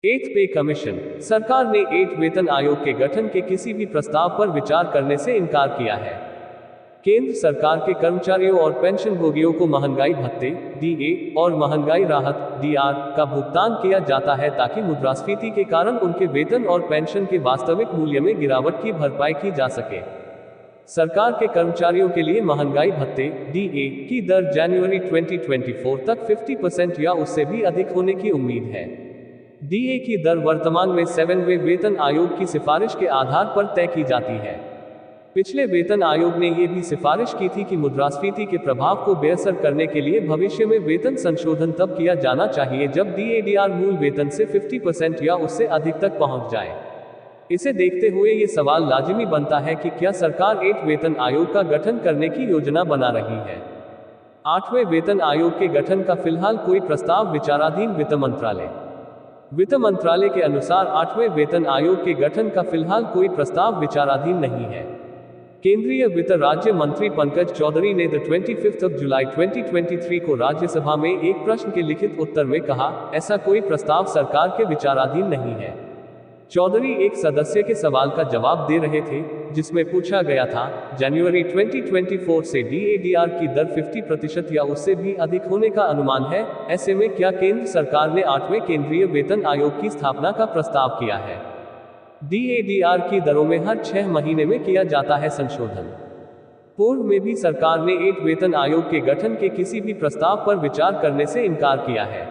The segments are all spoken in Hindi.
एट पे कमीशन। सरकार ने एट वेतन आयोग के गठन के किसी भी प्रस्ताव पर विचार करने से इनकार किया है। केंद्र सरकार के कर्मचारियों और पेंशनभोगियों को महंगाई भत्ते डीए और महंगाई राहत डीआर का भुगतान किया जाता है ताकि मुद्रास्फीति के कारण उनके वेतन और पेंशन के वास्तविक मूल्य में गिरावट की भरपाई की जा सके। सरकार के कर्मचारियों के लिए महंगाई भत्ते डीए की दर जनवरी 2024 तक 50% या उससे भी अधिक होने की उम्मीद है। डीए की दर वर्तमान में 7वें वेतन आयोग की सिफारिश के आधार पर तय की जाती है। पिछले वेतन आयोग ने यह भी सिफारिश की थी कि मुद्रास्फीति के प्रभाव को बेअसर करने के लिए भविष्य में वेतन संशोधन तब किया जाना चाहिए जब डीएडीआर मूल वेतन से 50% या उससे अधिक तक पहुंच जाए। इसे देखते हुए ये सवाल लाजिमी बनता है कि क्या सरकार 8 वेतन आयोग का गठन करने की योजना बना रही है। 8वें वेतन आयोग के गठन का फिलहाल कोई प्रस्ताव विचाराधीन। वित्त मंत्रालय के अनुसार 8वें वेतन आयोग के गठन का फिलहाल कोई प्रस्ताव विचाराधीन नहीं है। केंद्रीय वित्त राज्य मंत्री पंकज चौधरी ने 25 जुलाई 2023 को राज्यसभा में एक प्रश्न के लिखित उत्तर में कहा, ऐसा कोई प्रस्ताव सरकार के विचाराधीन नहीं है। चौधरी एक सदस्य के सवाल का जवाब दे रहे थे, जिसमें पूछा गया था, जनवरी 2024 से डीएडीआर की दर 50% या उससे भी अधिक होने का अनुमान है। ऐसे में क्या केंद्र सरकार ने 8वें केंद्रीय वेतन आयोग की स्थापना का प्रस्ताव किया है। डीएडीआर की दरों में हर 6 महीने में किया जाता है संशोधन। पूर्व में भी सरकार ने 8 वेतन आयोग के गठन के किसी भी प्रस्ताव पर विचार करने से इनकार किया है।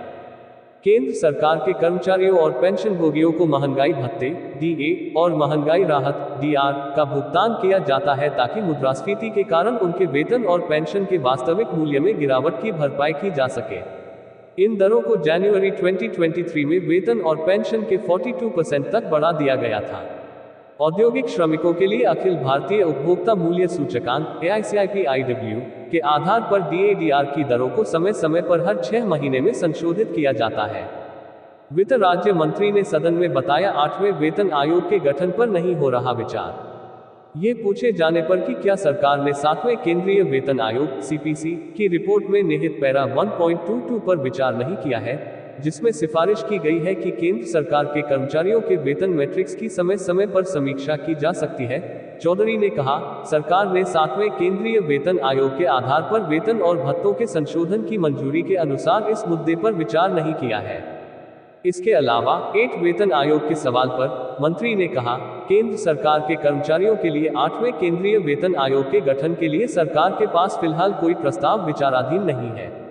केंद्र सरकार के कर्मचारियों और पेंशनभोगियों को महंगाई भत्ते डीए और महंगाई राहत डीआर का भुगतान किया जाता है ताकि मुद्रास्फीति के कारण उनके वेतन और पेंशन के वास्तविक मूल्य में गिरावट की भरपाई की जा सके। इन दरों को जनवरी 2023 में वेतन और पेंशन के 42% तक बढ़ा दिया गया था। औद्योगिक श्रमिकों के लिए अखिल भारतीय उपभोक्ता मूल्य सूचकांक AICIPIW के आधार पर डीएडीआर की दरों को समय समय पर हर 6 महीने में संशोधित किया जाता है। वित्त राज्य मंत्री ने सदन में बताया, 8वें वेतन आयोग के गठन पर नहीं हो रहा विचार। ये पूछे जाने पर कि क्या सरकार ने 7वें केंद्रीय वेतन आयोग सीपीसी की रिपोर्ट में निहित पैरा 1.22 पर विचार नहीं किया है, जिसमें सिफारिश की गई है कि केंद्र सरकार के कर्मचारियों के वेतन मैट्रिक्स की समय समय पर समीक्षा की जा सकती है। चौधरी ने कहा, सरकार ने 7वें केंद्रीय वेतन आयोग के आधार पर वेतन और भत्तों के संशोधन की मंजूरी के अनुसार इस मुद्दे पर विचार नहीं किया है। इसके अलावा 8 वेतन आयोग के सवाल पर मंत्री ने कहा, केंद्र सरकार के कर्मचारियों के लिए 8वें केंद्रीय वेतन आयोग के गठन के लिए सरकार के पास फिलहाल कोई प्रस्ताव विचाराधीन नहीं है।